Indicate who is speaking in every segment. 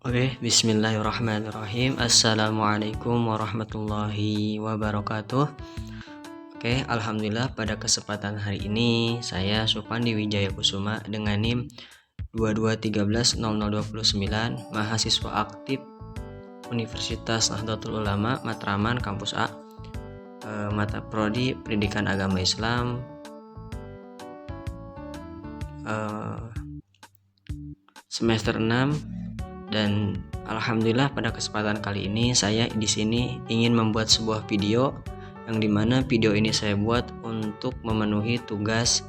Speaker 1: Oke, bismillahirrahmanirrahim. Assalamualaikum warahmatullahi wabarakatuh. Oke, alhamdulillah pada kesempatan hari ini saya Supandi Wijaya Kusuma dengan NIM 22130029, mahasiswa aktif Universitas Nahdlatul Ulama Matraman Kampus A, mata prodi Pendidikan Agama Islam, semester 6. Dan alhamdulillah pada kesempatan kali ini saya di sini ingin membuat sebuah video yang dimana video ini saya buat untuk memenuhi tugas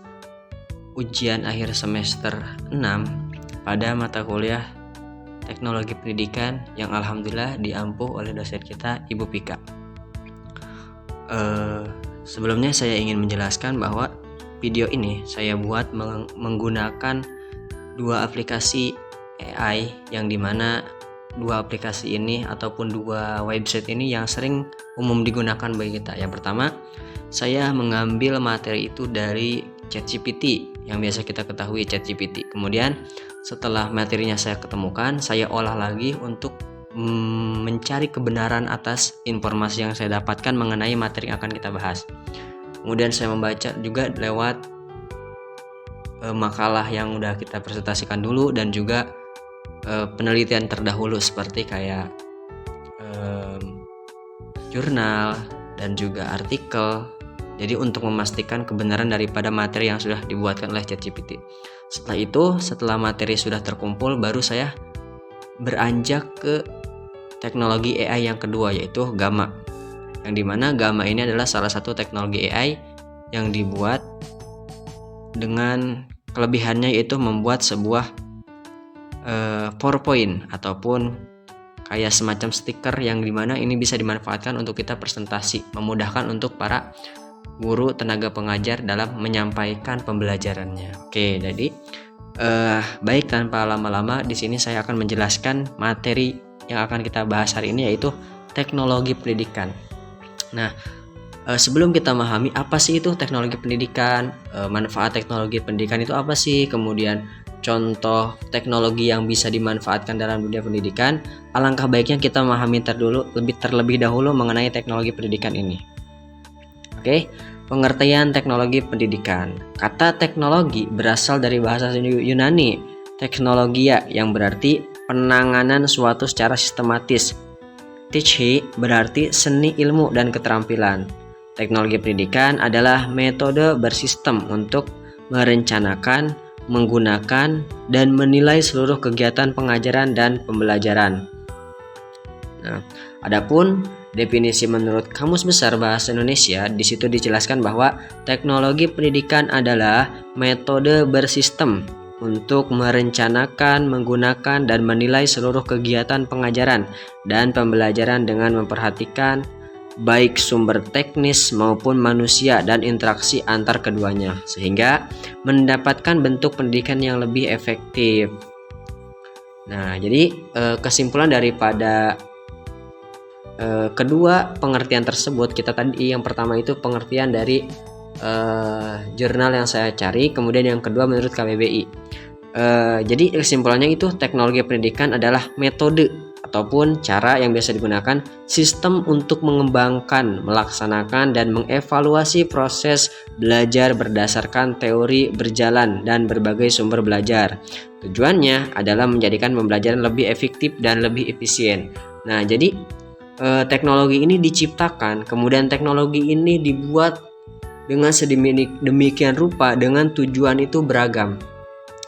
Speaker 1: ujian akhir semester 6 pada mata kuliah Teknologi Pendidikan yang alhamdulillah diampuh oleh dosen kita Ibu Pika. Sebelumnya saya ingin menjelaskan bahwa video ini saya buat menggunakan dua aplikasi AI, yang dimana dua aplikasi ini ataupun dua website ini yang sering umum digunakan bagi kita. Yang pertama, saya mengambil materi itu dari ChatGPT yang biasa kita ketahui ChatGPT. Kemudian setelah materinya saya ketemukan, saya olah lagi untuk mencari kebenaran atas informasi yang saya dapatkan mengenai materi yang akan kita bahas. Kemudian saya membaca juga lewat makalah yang udah kita presentasikan dulu dan juga penelitian terdahulu seperti kayak jurnal dan juga artikel. Jadi untuk memastikan kebenaran daripada materi yang sudah dibuatkan oleh ChatGPT. Setelah materi sudah terkumpul, baru saya beranjak ke teknologi AI yang kedua, yaitu Gamma. Yang dimana Gamma ini adalah salah satu teknologi AI yang dibuat dengan kelebihannya, yaitu membuat sebuah PowerPoint ataupun kayak semacam stiker yang dimana ini bisa dimanfaatkan untuk kita presentasi, memudahkan untuk para guru tenaga pengajar dalam menyampaikan pembelajarannya. Oke, jadi baik tanpa lama-lama di sini saya akan menjelaskan materi yang akan kita bahas hari ini, yaitu teknologi pendidikan. Nah, sebelum kita memahami apa sih itu teknologi pendidikan, manfaat teknologi pendidikan itu apa sih, kemudian contoh teknologi yang bisa dimanfaatkan dalam dunia pendidikan, alangkah baiknya kita memahami terlebih dahulu mengenai teknologi pendidikan ini. Oke, pengertian teknologi pendidikan. Kata teknologi berasal dari bahasa Yunani teknologia, yang berarti penanganan suatu secara sistematis. Techhe berarti seni, ilmu, dan keterampilan. Teknologi pendidikan adalah metode bersistem untuk merencanakan, menggunakan, dan menilai seluruh kegiatan pengajaran dan pembelajaran. Nah, adapun definisi menurut Kamus Besar Bahasa Indonesia, di situ dijelaskan bahwa teknologi pendidikan adalah metode bersistem untuk merencanakan, menggunakan, dan menilai seluruh kegiatan pengajaran dan pembelajaran dengan memperhatikan baik sumber teknis maupun manusia dan interaksi antar keduanya, sehingga mendapatkan bentuk pendidikan yang lebih efektif. Nah, jadi kesimpulan daripada kedua pengertian tersebut, kita tadi yang pertama itu pengertian dari jurnal yang saya cari, kemudian yang kedua menurut KBBI. Jadi kesimpulannya itu teknologi pendidikan adalah metode ataupun cara yang biasa digunakan sistem untuk mengembangkan, melaksanakan, dan mengevaluasi proses belajar berdasarkan teori berjalan dan berbagai sumber belajar. Tujuannya adalah menjadikan pembelajaran lebih efektif dan lebih efisien. Nah, jadi teknologi ini diciptakan, kemudian teknologi ini dibuat dengan sedemikian rupa dengan tujuan itu beragam.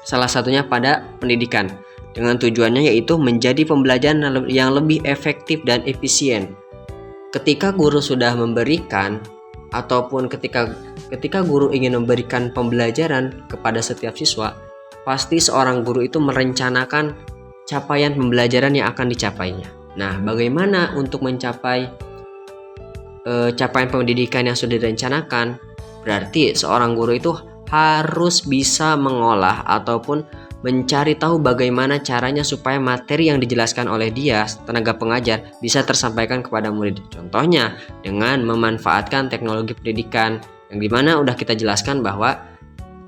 Speaker 1: Salah satunya pada pendidikan, dengan tujuannya yaitu menjadi pembelajaran yang lebih efektif dan efisien. Ketika guru sudah memberikan ataupun ketika guru ingin memberikan pembelajaran kepada setiap siswa, pasti seorang guru itu merencanakan capaian pembelajaran yang akan dicapainya. Nah, bagaimana untuk mencapai capaian pendidikan yang sudah direncanakan? Berarti seorang guru itu harus bisa mengolah ataupun mencari tahu bagaimana caranya supaya materi yang dijelaskan oleh dia, tenaga pengajar, bisa tersampaikan kepada murid. Contohnya dengan memanfaatkan teknologi pendidikan, yang dimana udah kita jelaskan bahwa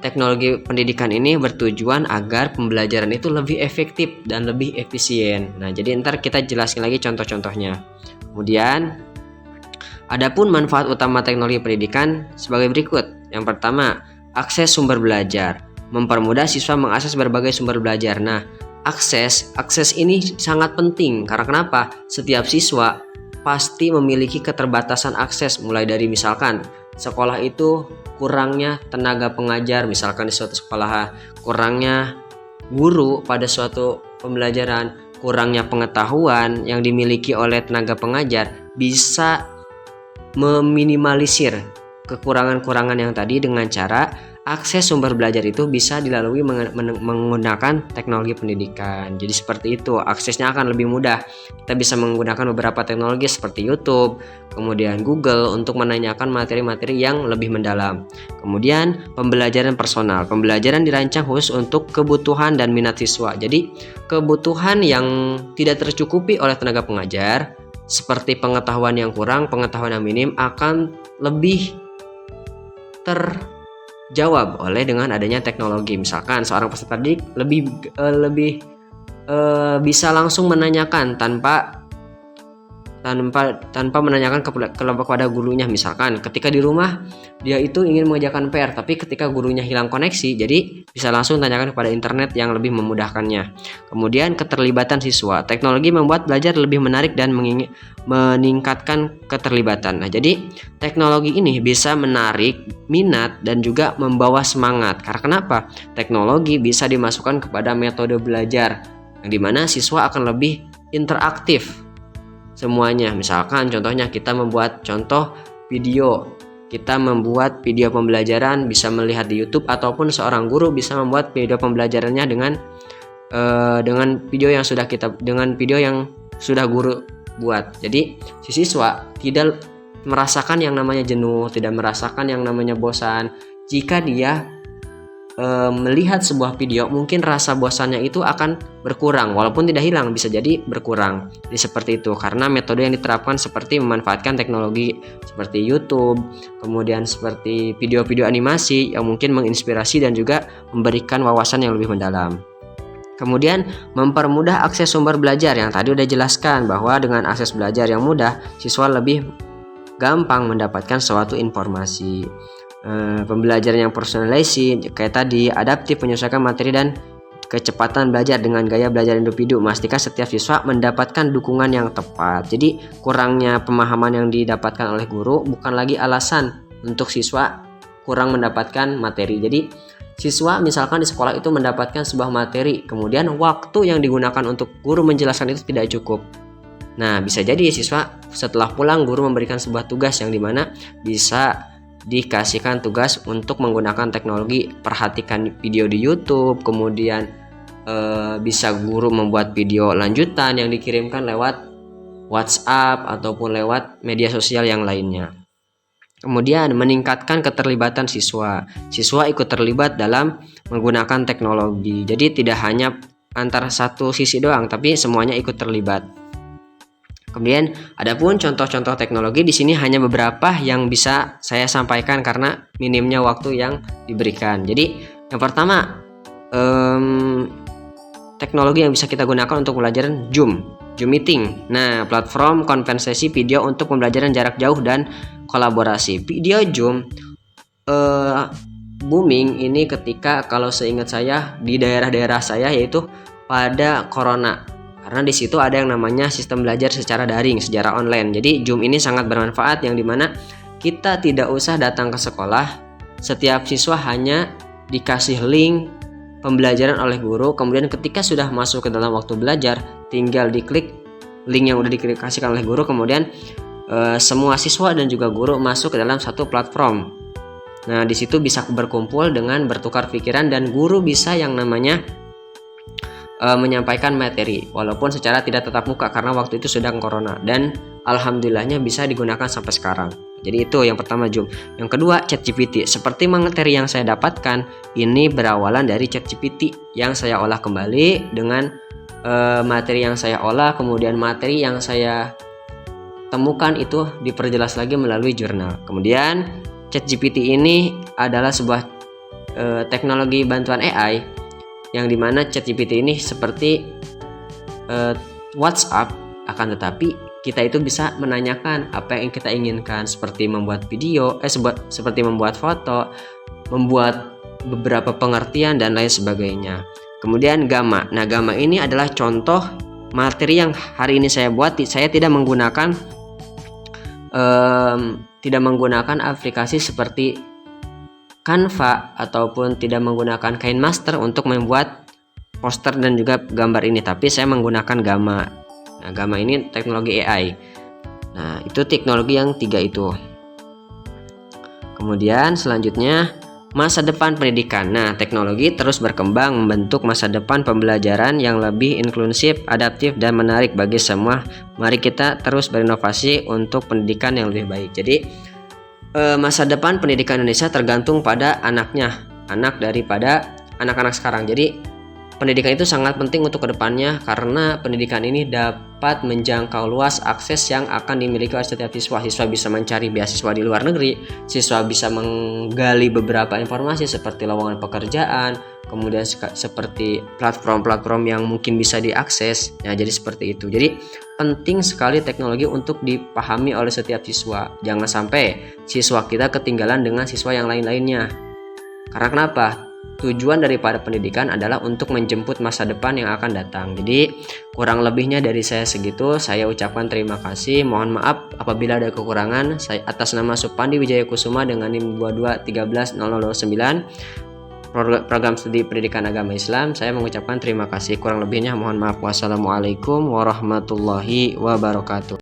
Speaker 1: teknologi pendidikan ini bertujuan agar pembelajaran itu lebih efektif dan lebih efisien. Nah, jadi ntar kita jelasin lagi contoh-contohnya. Kemudian, adapun manfaat utama teknologi pendidikan sebagai berikut. Yang pertama, akses sumber belajar. Mempermudah siswa mengakses berbagai sumber belajar. Nah, akses ini sangat penting karena kenapa? Setiap siswa pasti memiliki keterbatasan akses, mulai dari misalkan sekolah itu kurangnya tenaga pengajar, misalkan di suatu sekolah kurangnya guru pada suatu pembelajaran, kurangnya pengetahuan yang dimiliki oleh tenaga pengajar, bisa meminimalisir kekurangan-kurangan yang tadi dengan cara akses sumber belajar itu bisa dilalui menggunakan teknologi pendidikan. Jadi seperti itu, aksesnya akan lebih mudah. Kita bisa menggunakan beberapa teknologi seperti YouTube, kemudian Google untuk menanyakan materi-materi yang lebih mendalam. Kemudian pembelajaran personal. Pembelajaran dirancang khusus untuk kebutuhan dan minat siswa. Jadi kebutuhan yang tidak tercukupi oleh tenaga pengajar seperti pengetahuan yang kurang, pengetahuan yang minim akan lebih terjawab oleh dengan adanya teknologi. Misalkan seorang peserta didik lebih bisa langsung menanyakan tanpa menanyakan kepada gurunya. Misalkan ketika di rumah dia itu ingin mengerjakan PR, tapi ketika gurunya hilang koneksi, jadi bisa langsung tanyakan kepada internet yang lebih memudahkannya. Kemudian keterlibatan siswa. Teknologi membuat belajar lebih menarik dan meningkatkan keterlibatan. Nah, jadi teknologi ini bisa menarik minat dan juga membawa semangat. Karena kenapa? Teknologi bisa dimasukkan kepada metode belajar yang dimana siswa akan lebih interaktif semuanya. Misalkan contohnya kita membuat contoh video, kita membuat video pembelajaran bisa melihat di YouTube, ataupun seorang guru bisa membuat video pembelajarannya dengan video yang sudah guru buat. Jadi si siswa tidak merasakan yang namanya jenuh, tidak merasakan yang namanya bosan. Jika dia melihat sebuah video, mungkin rasa bosannya itu akan berkurang, walaupun tidak hilang, bisa jadi berkurang. Jadi seperti itu, karena metode yang diterapkan seperti memanfaatkan teknologi seperti YouTube, kemudian seperti video-video animasi yang mungkin menginspirasi dan juga memberikan wawasan yang lebih mendalam. Kemudian mempermudah akses sumber belajar, yang tadi udah jelaskan bahwa dengan akses belajar yang mudah, siswa lebih gampang mendapatkan suatu informasi. Pembelajaran yang personalisasi kayak tadi, adaptif, menyesuaikan materi dan kecepatan belajar dengan gaya belajar individu, memastikan setiap siswa mendapatkan dukungan yang tepat. Jadi kurangnya pemahaman yang didapatkan oleh guru bukan lagi alasan untuk siswa kurang mendapatkan materi. Jadi siswa misalkan di sekolah itu mendapatkan sebuah materi, kemudian waktu yang digunakan untuk guru menjelaskan itu tidak cukup. Nah, bisa jadi siswa setelah pulang guru memberikan sebuah tugas yang dimana bisa dikasihkan tugas untuk menggunakan teknologi, perhatikan video di YouTube, kemudian bisa guru membuat video lanjutan yang dikirimkan lewat WhatsApp ataupun lewat media sosial yang lainnya. Kemudian meningkatkan keterlibatan siswa. Siswa ikut terlibat dalam menggunakan teknologi. Jadi tidak hanya antara satu sisi doang, tapi semuanya ikut terlibat. Kemudian adapun contoh-contoh teknologi di sini hanya beberapa yang bisa saya sampaikan karena minimnya waktu yang diberikan. Jadi yang pertama, teknologi yang bisa kita gunakan untuk pembelajaran Zoom Meeting. Nah, platform konferensi video untuk pembelajaran jarak jauh dan kolaborasi. Video Zoom booming ini ketika, kalau seingat saya, di daerah-daerah saya, yaitu pada Corona. Karena di situ ada yang namanya sistem belajar secara daring, secara online. Jadi Zoom ini sangat bermanfaat, yang dimana kita tidak usah datang ke sekolah. Setiap siswa hanya dikasih link pembelajaran oleh guru. Kemudian ketika sudah masuk ke dalam waktu belajar, tinggal diklik link yang udah dikasihkan oleh guru. Kemudian semua siswa dan juga guru masuk ke dalam satu platform. Nah, di situ bisa berkumpul dengan bertukar pikiran, dan guru bisa yang namanya menyampaikan materi walaupun secara tidak tatap muka karena waktu itu sedang corona, dan alhamdulillahnya bisa digunakan sampai sekarang. Jadi itu yang pertama, Zoom. Yang kedua, ChatGPT. Seperti materi yang saya dapatkan ini berawalan dari ChatGPT yang saya olah kembali dengan materi yang saya olah, kemudian materi yang saya temukan itu diperjelas lagi melalui jurnal. Kemudian ChatGPT ini adalah sebuah teknologi bantuan AI, yang dimana ChatGPT ini seperti WhatsApp, akan tetapi kita itu bisa menanyakan apa yang kita inginkan, seperti membuat video, seperti membuat foto, membuat beberapa pengertian dan lain sebagainya. Kemudian Gamma. Nah, Gamma ini adalah contoh materi yang hari ini saya buat. Saya tidak menggunakan aplikasi seperti Canva ataupun tidak menggunakan KineMaster untuk membuat poster dan juga gambar ini, tapi saya menggunakan Gamma. Nah, Gamma ini teknologi AI. Nah, itu teknologi yang 3 itu. Kemudian selanjutnya masa depan pendidikan. Nah, teknologi terus berkembang membentuk masa depan pembelajaran yang lebih inklusif, adaptif, dan menarik bagi semua. Mari kita terus berinovasi untuk pendidikan yang lebih baik. Jadi masa depan pendidikan Indonesia tergantung pada anak daripada anak-anak sekarang. Jadi pendidikan itu sangat penting untuk kedepannya, karena pendidikan ini dapat menjangkau luas akses yang akan dimiliki oleh setiap siswa. Siswa bisa mencari beasiswa di luar negeri, siswa bisa menggali beberapa informasi seperti lowongan pekerjaan, kemudian seperti platform-platform yang mungkin bisa diakses. Nah, jadi seperti itu. Jadi penting sekali teknologi untuk dipahami oleh setiap siswa. Jangan sampai siswa kita ketinggalan dengan siswa yang lain-lainnya. Karena kenapa? Tujuan daripada pendidikan adalah untuk menjemput masa depan yang akan datang. Jadi kurang lebihnya dari saya segitu. Saya ucapkan terima kasih. Mohon maaf apabila ada kekurangan. Saya atas nama Supandi Wijaya Kusuma dengan NIM 22130009 program studi pendidikan agama Islam, saya mengucapkan terima kasih. Kurang lebihnya mohon maaf. Wassalamualaikum warahmatullahi wabarakatuh.